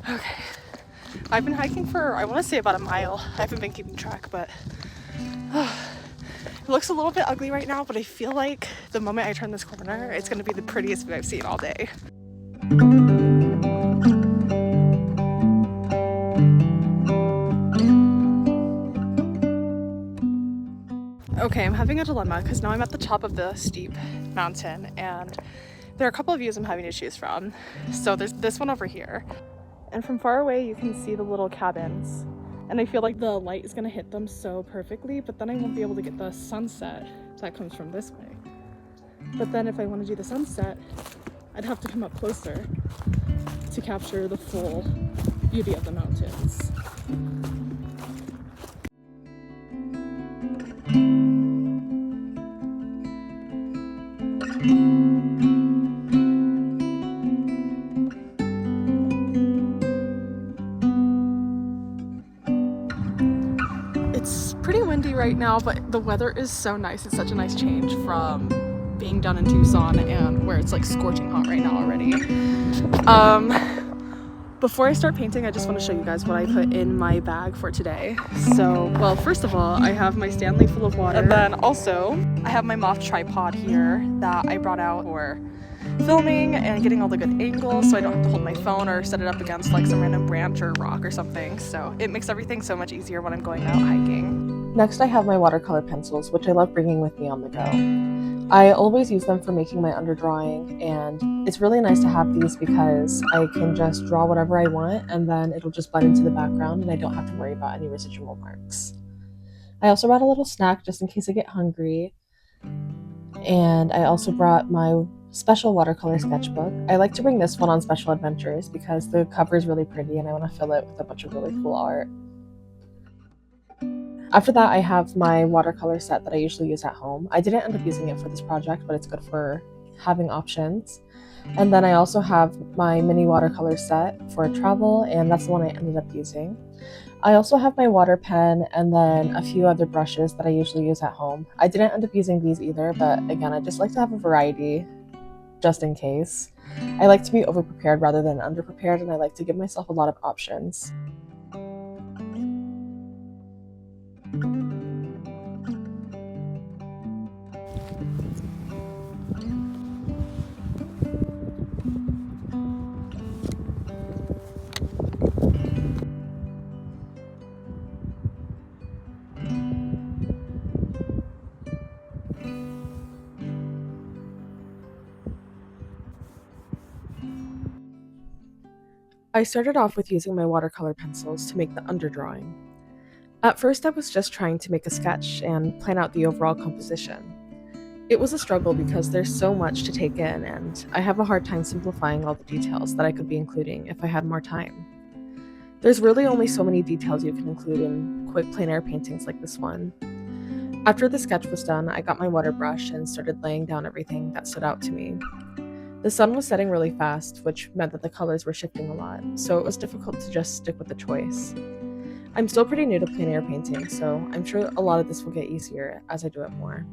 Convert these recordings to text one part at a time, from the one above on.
Okay, I've been hiking for, I want to say about a mile. I haven't been keeping track, but it looks a little bit ugly right now, but I feel like the moment I turn this corner, it's going to be the prettiest view I've seen all day. Okay, I'm having a dilemma because now I'm at the top of the steep mountain and there are a couple of views I'm having to choose from. So there's this one over here, and from far away you can see the little cabins, and I feel like the light is gonna hit them so perfectly, but then I won't be able to get the sunset that comes from this way. But then if I want to do the sunset, I'd have to come up closer to capture the full beauty of the mountains. It's pretty windy right now, but the weather is so nice. It's such a nice change from being done in Tucson and where it's like scorching hot right now already. Before I start painting, I just want to show you guys what I put in my bag for today. So, well, first of all, I have my Stanley full of water, and then also I have my Moth tripod here that I brought out for filming and getting all the good angles so I don't have to hold my phone or set it up against like some random branch or rock or something. So it makes everything so much easier when I'm going out hiking. Next, I have my watercolor pencils, which I love bringing with me on the go. I always use them for making my underdrawing, and it's really nice to have these because I can just draw whatever I want and then it'll just blend into the background and I don't have to worry about any residual marks. I also brought a little snack just in case I get hungry, and I also brought my special watercolor sketchbook. I like to bring this one on special adventures because the cover is really pretty and I want to fill it with a bunch of really cool art. After that, I have my watercolor set that I usually use at home. I didn't end up using it for this project, but it's good for having options. And then I also have my mini watercolor set for travel, and that's the one I ended up using. I also have my water pen and then a few other brushes that I usually use at home. I didn't end up using these either, but again, I just like to have a variety just in case. I like to be over-prepared rather than under-prepared, and I like to give myself a lot of options. I started off with using my watercolor pencils to make the underdrawing. At first, I was just trying to make a sketch and plan out the overall composition. It was a struggle because there's so much to take in, and I have a hard time simplifying all the details that I could be including if I had more time. There's really only so many details you can include in quick plein air paintings like this one. After the sketch was done, I got my water brush and started laying down everything that stood out to me. The sun was setting really fast, which meant that the colors were shifting a lot, so it was difficult to just stick with the choice. I'm still pretty new to plein air painting, so I'm sure a lot of this will get easier as I do it more.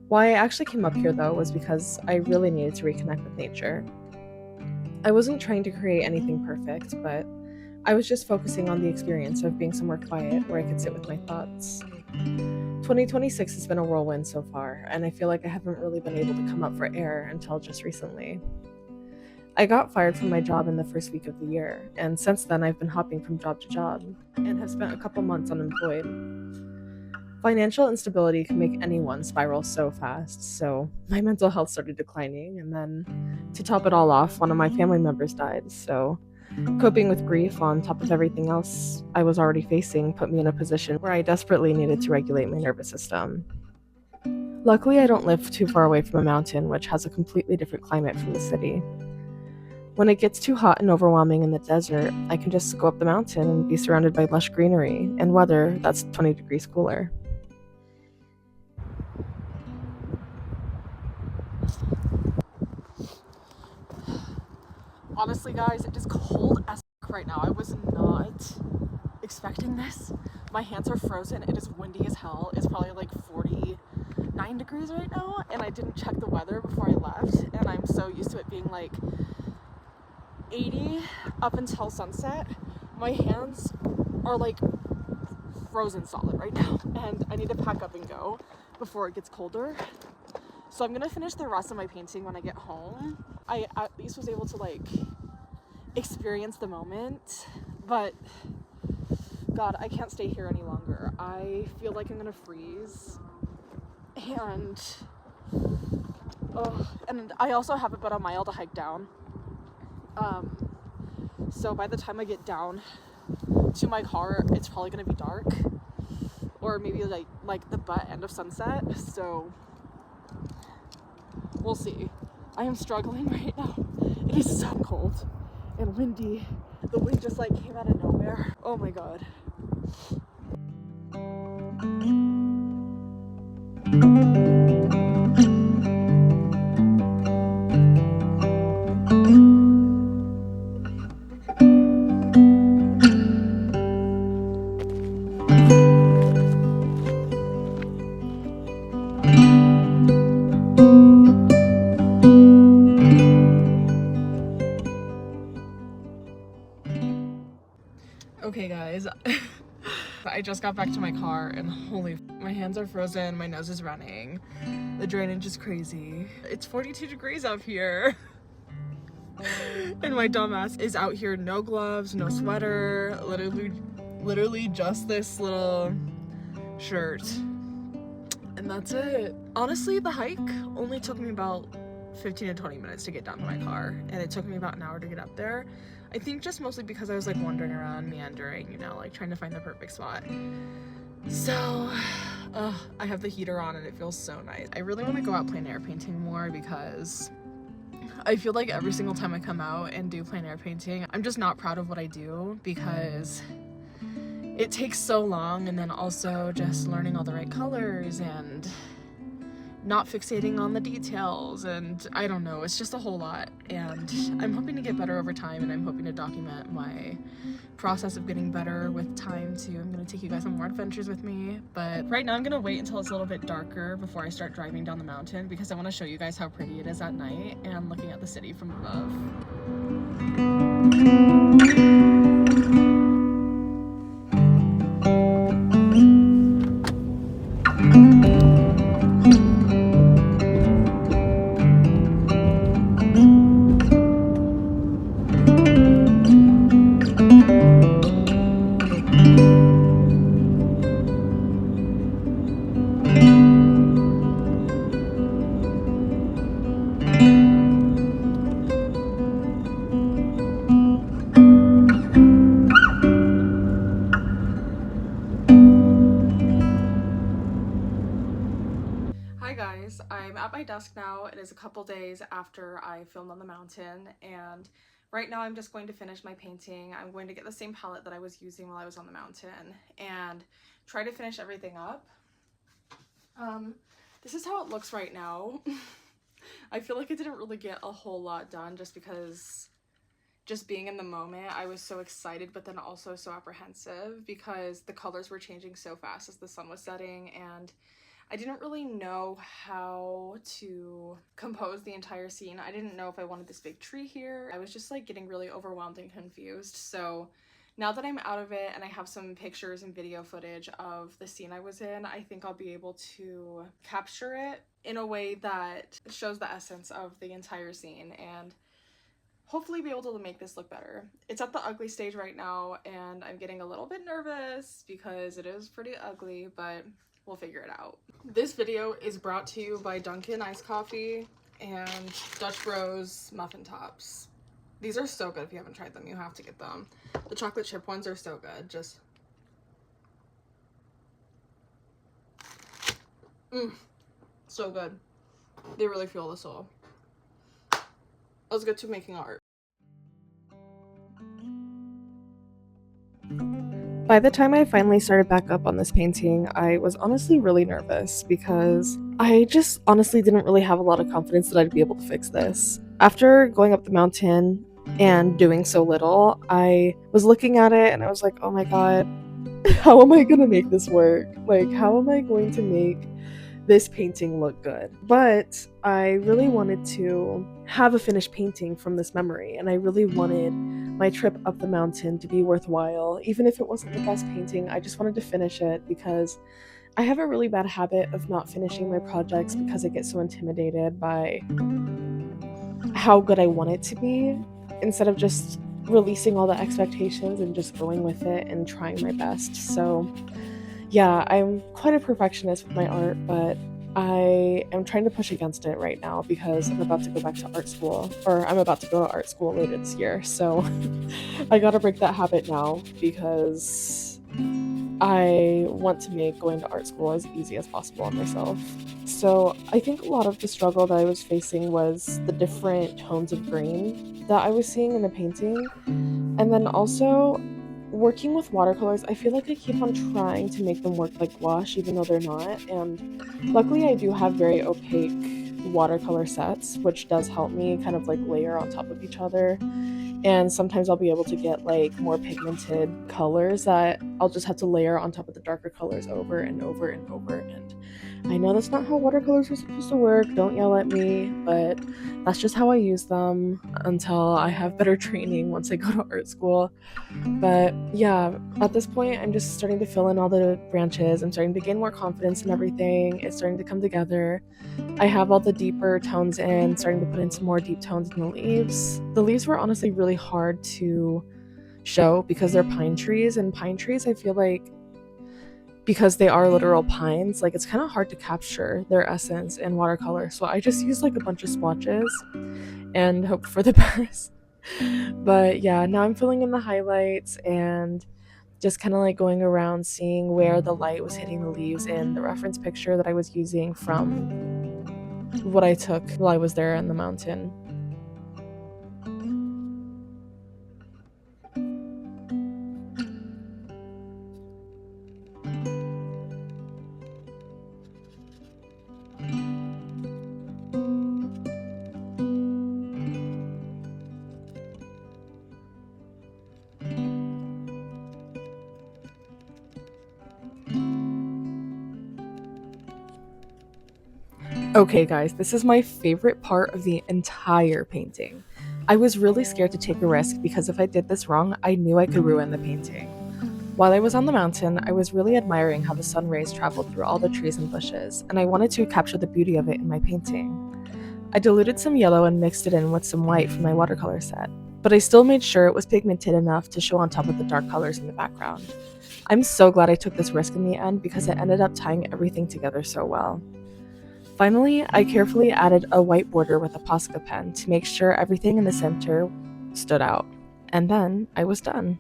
Why I actually came up here though was because I really needed to reconnect with nature. I wasn't trying to create anything perfect, but I was just focusing on the experience of being somewhere quiet where I could sit with my thoughts. 2026 has been a whirlwind so far, and I feel like I haven't really been able to come up for air until just recently. I got fired from my job in the first week of the year, and since then I've been hopping from job to job and have spent a couple months unemployed. Financial instability can make anyone spiral so fast, so my mental health started declining, and then to top it all off, one of my family members died, so coping with grief on top of everything else I was already facing put me in a position where I desperately needed to regulate my nervous system. Luckily, I don't live too far away from a mountain, which has a completely different climate from the city. When it gets too hot and overwhelming in the desert, I can just go up the mountain and be surrounded by lush greenery and weather that's 20 degrees cooler. Honestly, guys, it is cold as right now. I was not expecting this. My hands are frozen. It is windy as hell. It's probably like 49 degrees right now, and I didn't check the weather before I left, and I'm so used to it being like 80 up until sunset. My hands are like frozen solid right now, and I need to pack up and go before it gets colder. So I'm gonna finish the rest of my painting when I get home. I at least was able to like experience the moment, but God, I can't stay here any longer. I feel like I'm gonna freeze, and I also have about a mile to hike down. So by the time I get down to my car, it's probably gonna be dark, or maybe like the butt end of sunset. So we'll see. I am struggling right now. It is so cold and windy. The wind just like came out of nowhere. Oh my God. Okay guys, I just got back to my car and holy, my hands are frozen, my nose is running, the drainage is crazy. It's 42 degrees out here. And my dumbass is out here, no gloves, no sweater, literally just this little shirt. And that's it. Honestly, the hike only took me about 15 to 20 minutes to get down to my car, and it took me about an hour to get up there. I think just mostly because I was like wandering around, meandering, you know, like trying to find the perfect spot. So I have the heater on and it feels so nice. I really want to go out plein air painting more because I feel like every single time I come out and do plein air painting, I'm just not proud of what I do because it takes so long, and then also just learning all the right colors and not fixating on the details, and I don't know, it's just a whole lot, and I'm hoping to get better over time, and I'm hoping to document my process of getting better with time too. I'm gonna take you guys on more adventures with me, but right now I'm gonna wait until it's a little bit darker before I start driving down the mountain because I want to show you guys how pretty it is at night and looking at the city from above. Hi guys, I'm at my desk now. It is a couple days after I filmed on the mountain, and right now I'm just going to finish my painting. I'm going to get the same palette that I was using while I was on the mountain and try to finish everything up. This is how it looks right now. I feel like I didn't really get a whole lot done just because just being in the moment, I was so excited, but then also so apprehensive because the colors were changing so fast as the sun was setting, and I didn't really know how to compose the entire scene. I didn't know if I wanted this big tree here. I was just like getting really overwhelmed and confused. So now that I'm out of it and I have some pictures and video footage of the scene I was in, I think I'll be able to capture it in a way that shows the essence of the entire scene and hopefully be able to make this look better. It's at the ugly stage right now and I'm getting a little bit nervous because it is pretty ugly, but we'll figure it out. This video is brought to you by Dunkin' Iced Coffee and Dutch Bros Muffin Tops. These are so good. If you haven't tried them, you have to get them. The chocolate chip ones are so good. Just so good. They really fuel the soul. Let's get to making art. By the time I finally started back up on this painting, I was honestly really nervous because I just honestly didn't really have a lot of confidence that I'd be able to fix this. After going up the mountain and doing so little, I was looking at it and I was like, oh my God, how am I gonna make this work? Like, how am I going to make this painting look good. But I really wanted to have a finished painting from this memory, and I really wanted my trip up the mountain to be worthwhile. Even if it wasn't the best painting, I just wanted to finish it because I have a really bad habit of not finishing my projects because I get so intimidated by how good I want it to be, instead of just releasing all the expectations and just going with it and trying my best. So, yeah, I'm quite a perfectionist with my art, but I am trying to push against it right now because I'm about to go back to art school, or I'm about to go to art school later this year. So, I gotta break that habit now because I want to make going to art school as easy as possible on myself. So I think a lot of the struggle that I was facing was the different tones of green that I was seeing in the painting. And then also working with watercolors, I feel like I keep on trying to make them work like gouache, even though they're not. And luckily, I do have very opaque watercolor sets, which does help me kind of like layer on top of each other. And sometimes I'll be able to get like more pigmented colors that I'll just have to layer on top of the darker colors over and over and over. And I know that's not how watercolors are supposed to work, don't yell at me, but that's just how I use them until I have better training once I go to art school. But yeah, at this point, I'm just starting to fill in all the branches. I'm starting to gain more confidence in everything. It's starting to come together. I have all the deeper tones in, starting to put in some more deep tones in the leaves. The leaves were honestly really hard to show because they're pine trees, and pine trees, I feel like, because they are literal pines, like it's kind of hard to capture their essence in watercolor. So I just used like a bunch of swatches and hope for the best. But yeah, now I'm filling in the highlights and just kind of like going around seeing where the light was hitting the leaves in the reference picture that I was using from what I took while I was there in the mountain. Okay, guys, this is my favorite part of the entire painting. I was really scared to take a risk because if I did this wrong, I knew I could ruin the painting. While I was on the mountain, I was really admiring how the sun rays traveled through all the trees and bushes, and I wanted to capture the beauty of it in my painting. I diluted some yellow and mixed it in with some white from my watercolor set, but I still made sure it was pigmented enough to show on top of the dark colors in the background. I'm so glad I took this risk in the end because it ended up tying everything together so well. Finally, I carefully added a white border with a Posca pen to make sure everything in the center stood out. And then I was done.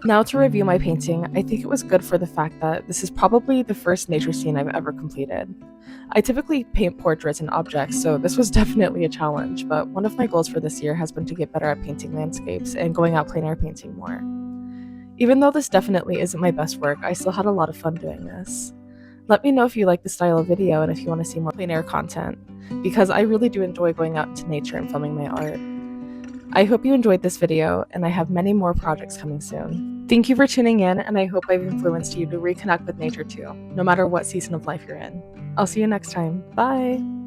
Now to review my painting, I think it was good for the fact that this is probably the first nature scene I've ever completed. I typically paint portraits and objects, so this was definitely a challenge, but one of my goals for this year has been to get better at painting landscapes and going out plein air painting more. Even though this definitely isn't my best work, I still had a lot of fun doing this. Let me know if you like the style of video and if you want to see more plein air content, because I really do enjoy going out into nature and filming my art. I hope you enjoyed this video, and I have many more projects coming soon. Thank you for tuning in, and I hope I've influenced you to reconnect with nature too, no matter what season of life you're in. I'll see you next time. Bye!